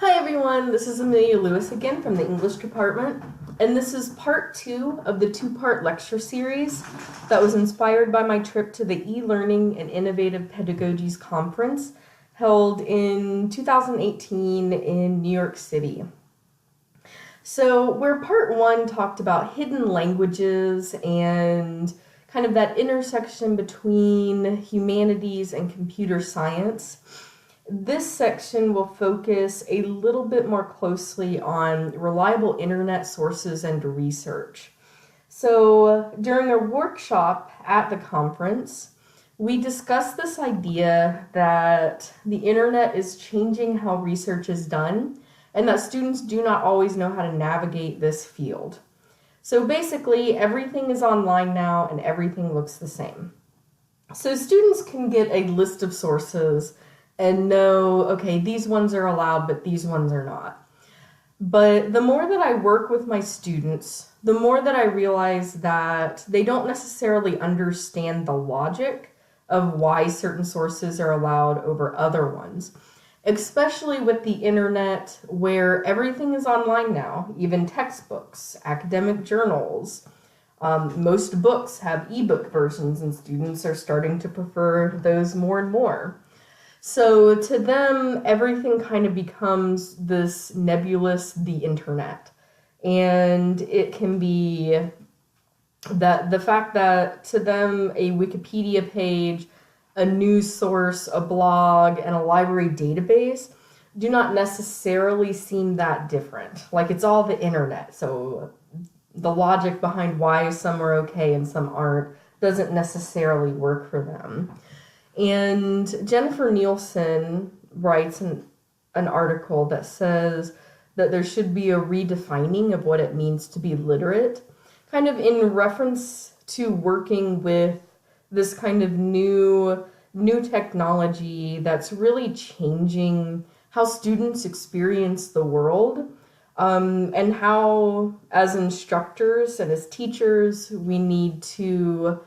Hi everyone, this is Amelia Lewis again from the English department, and this is part 2 of the two-part lecture series that was inspired by my trip to the E-Learning and Innovative Pedagogies Conference held in 2018 in New York City. So where part 1 talked about hidden languages and kind of that intersection between humanities and computer science, this section will focus a little bit more closely on reliable internet sources and research. So during a workshop at the conference, we discussed this idea that the internet is changing how research is done and that students do not always know how to navigate this field. So basically, everything is online now and everything looks the same. So students can get a list of sources and know, okay, these ones are allowed, but these ones are not. But the more that I work with my students, the more that I realize that they don't necessarily understand the logic of why certain sources are allowed over other ones, especially with the internet where everything is online now, even textbooks, academic journals. Most books have ebook versions and students are starting to prefer those more and more. So to them, everything kind of becomes this nebulous, the internet. And it can be that the fact that to them, a Wikipedia page, a news source, a blog, and a library database do not necessarily seem that different. Like it's all the internet. So the logic behind why some are okay and some aren't doesn't necessarily work for them. And Jennifer Nielsen writes an article that says that there should be a redefining of what it means to be literate, kind of in reference to working with this kind of new technology that's really changing how students experience the world, and how, as instructors and as teachers, we need to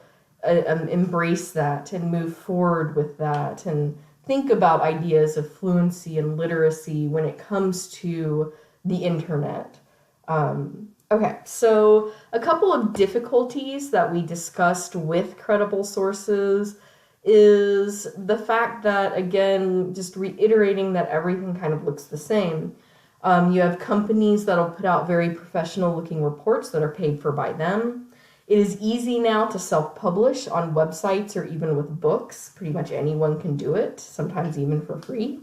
embrace that and move forward with that and think about ideas of fluency and literacy when it comes to the internet. Okay, so a couple of difficulties that we discussed with credible sources is the fact that, again, just reiterating that everything kind of looks the same. You have companies that'll put out very professional looking reports that are paid for by them. It is easy now to self-publish on websites or even with books. Pretty much anyone can do it, sometimes even for free.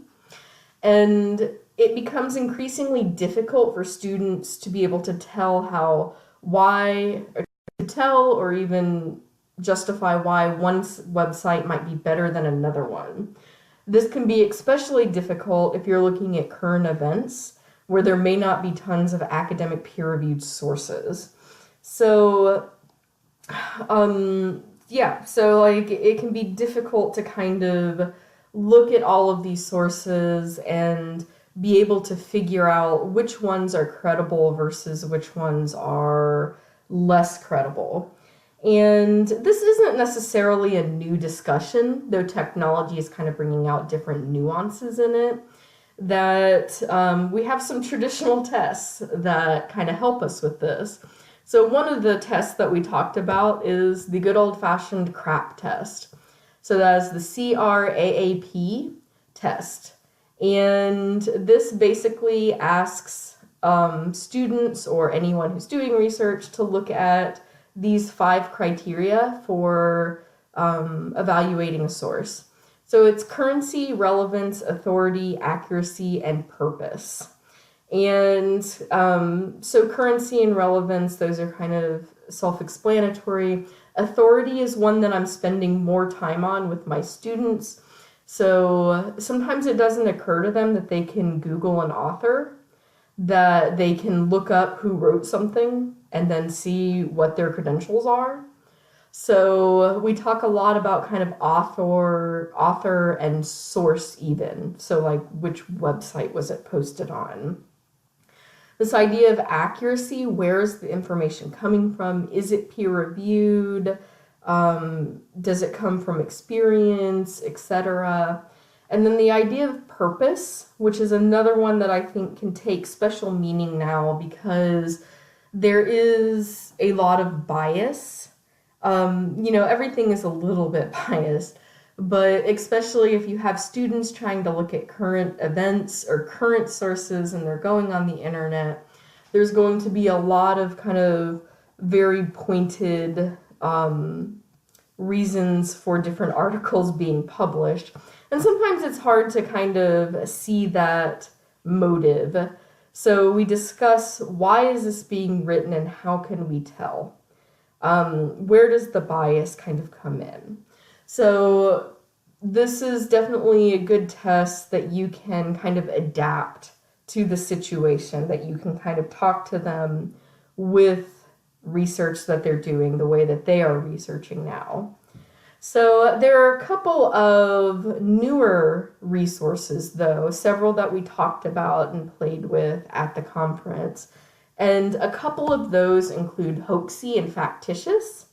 And it becomes increasingly difficult for students to be able to tell or even justify why one website might be better than another one. This can be especially difficult if you're looking at current events where there may not be tons of academic peer-reviewed sources. So it can be difficult to kind of look at all of these sources and be able to figure out which ones are credible versus which ones are less credible. And this isn't necessarily a new discussion, though technology is kind of bringing out different nuances in it, that we have some traditional tests that kind of help us with this. So one of the tests that we talked about is the good old-fashioned CRAP test. So that is the CRAAP test. And this basically asks students or anyone who's doing research to look at these 5 criteria for evaluating a source. So it's currency, relevance, authority, accuracy, and purpose. And so currency and relevance, those are kind of self-explanatory. Authority is one that I'm spending more time on with my students. So sometimes it doesn't occur to them that they can Google an author, that they can look up who wrote something and then see what their credentials are. So we talk a lot about kind of author and source even. So like which website was it posted on? This idea of accuracy, where is the information coming from? Is it peer-reviewed? Does it come from experience, etc.? And then the idea of purpose, which is another one that I think can take special meaning now because there is a lot of bias. Everything is a little bit biased, but especially if you have students trying to look at current events or current sources and they're going on the internet, there's going to be a lot of kind of very pointed reasons for different articles being published. And sometimes it's hard to kind of see that motive. So we discuss, why is this being written and how can we tell? Where does the bias kind of come in? So this is definitely a good test that you can kind of adapt to the situation, that you can kind of talk to them with research that they're doing the way that they are researching now. So there are a couple of newer resources, though, several that we talked about and played with at the conference. And a couple of those include Hoaxy and Factitious.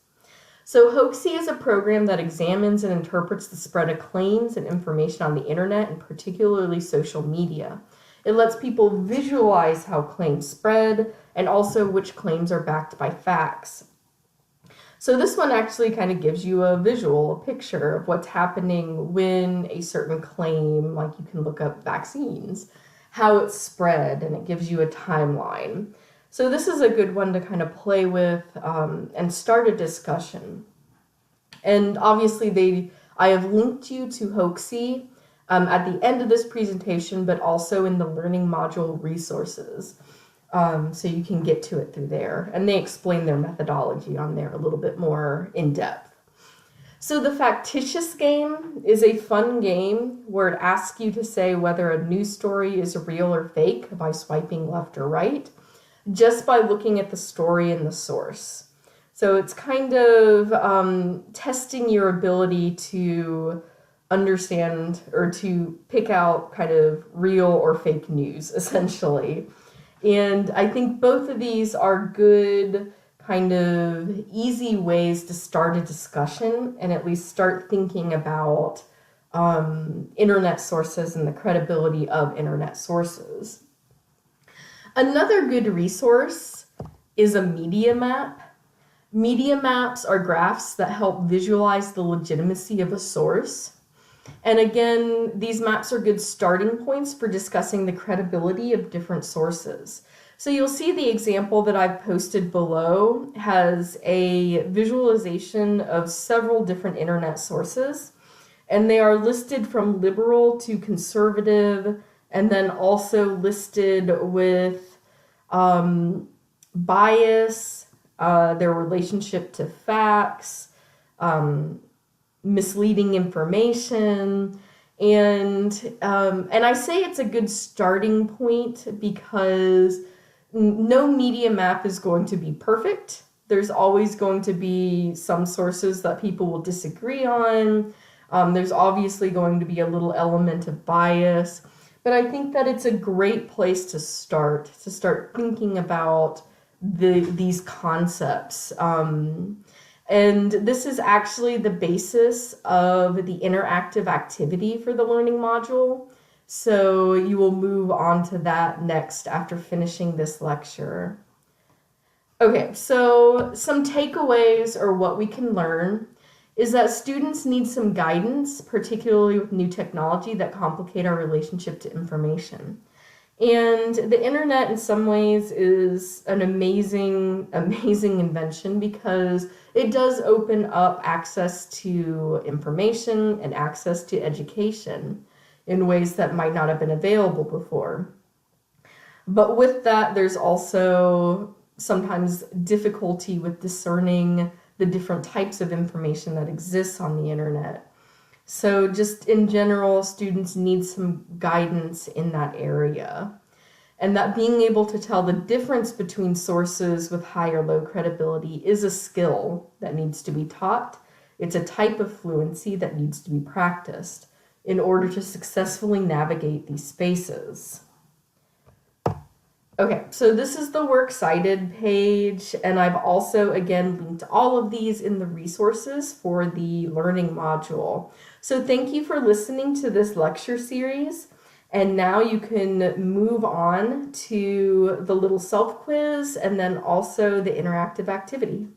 So Hoaxy is a program that examines and interprets the spread of claims and information on the internet, and particularly social media. It lets people visualize how claims spread and also which claims are backed by facts. So this one actually kind of gives you a visual, a picture of what's happening when a certain claim, like you can look up vaccines, how it's spread, and it gives you a timeline. So this is a good one to kind of play with and start a discussion. And obviously I have linked you to Hoaxy at the end of this presentation, but also in the learning module resources. So you can get to it through there. And they explain their methodology on there a little bit more in depth. So the Factitious game is a fun game where it asks you to say whether a news story is real or fake by swiping left or right, just by looking at the story and the source. So it's kind of testing your ability to understand or to pick out kind of real or fake news, essentially. And I think both of these are good, kind of easy ways to start a discussion and at least start thinking about internet sources and the credibility of internet sources. Another good resource is a media map. Media maps are graphs that help visualize the legitimacy of a source. And again, these maps are good starting points for discussing the credibility of different sources. So you'll see the example that I've posted below has a visualization of several different internet sources, and they are listed from liberal to conservative, and then also listed with bias, their relationship to facts, misleading information, and I say it's a good starting point because no media map is going to be perfect. There's always going to be some sources that people will disagree on. There's obviously going to be a little element of bias, but I think that it's a great place to start thinking about these concepts. And this is actually the basis of the interactive activity for the learning module. So you will move on to that next after finishing this lecture. Okay, so some takeaways or what we can learn is that students need some guidance, particularly with new technology that complicate our relationship to information. And the internet in some ways is an amazing invention because it does open up access to information and access to education in ways that might not have been available before. But with that, there's also sometimes difficulty with discerning the different types of information that exists on the internet. So just in general, students need some guidance in that area. And that being able to tell the difference between sources with high or low credibility is a skill that needs to be taught. It's a type of fluency that needs to be practiced in order to successfully navigate these spaces. Okay, so this is the Works Cited page, and I've also, again, linked all of these in the resources for the learning module. So thank you for listening to this lecture series. And now you can move on to the little self quiz and then also the interactive activity.